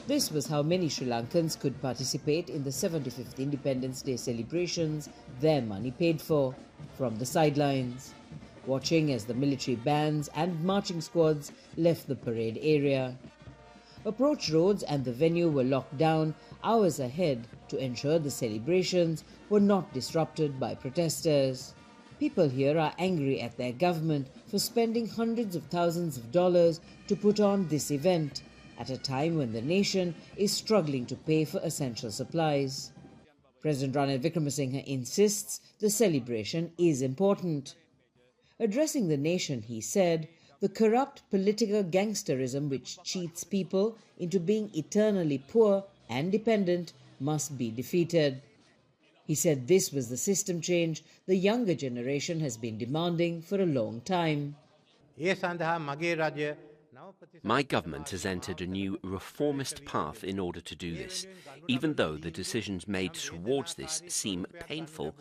This was how many Sri Lankans could participate in the 75th Independence Day celebrations, their money paid for, from the sidelines, watching as the military bands and marching squads left the parade area. Approach roads and the venue were locked down hours ahead to ensure the celebrations were not disrupted by protesters. People here are angry at their government for spending hundreds of thousands of dollars to put on this event at a time when the nation is struggling to pay for essential supplies. President Ranil Wickremesinghe insists the celebration is important. Addressing the nation, he said, the corrupt political gangsterism which cheats people into being eternally poor and dependent must be defeated. He said this was the system change the younger generation has been demanding for a long time. My government has entered a new reformist path in order to do this. Even though the decisions made towards this seem painful,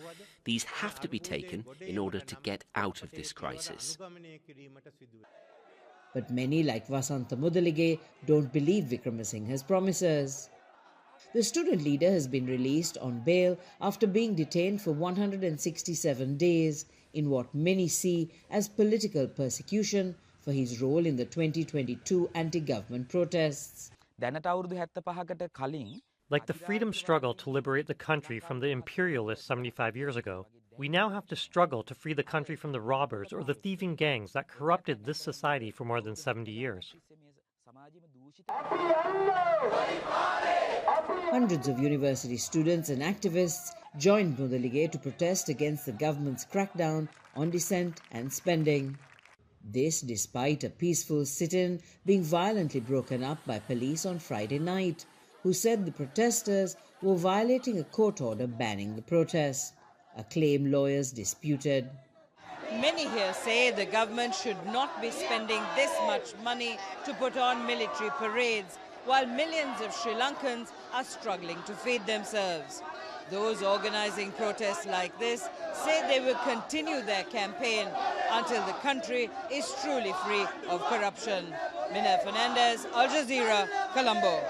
these have to be taken in order to get out of this crisis. But many, like Vasantha Mudalige, don't believe Wickremesinghe's promises. The student leader has been released on bail after being detained for 167 days in what many see as political persecution for his role in the 2022 anti-government protests. Like the freedom struggle to liberate the country from the imperialists 75 years ago, we now have to struggle to free the country from the robbers or the thieving gangs that corrupted this society for more than 70 years. Hundreds of university students and activists joined Mudalige to protest against the government's crackdown on dissent and spending. This despite a peaceful sit-in being violently broken up by police on Friday night, who said the protesters were violating a court order banning the protests, a claim lawyers disputed. Many here say the government should not be spending this much money to put on military parades, while millions of Sri Lankans are struggling to feed themselves. Those organizing protests like this say they will continue their campaign until the country is truly free of corruption. Minna Fernandez, Al Jazeera, Colombo.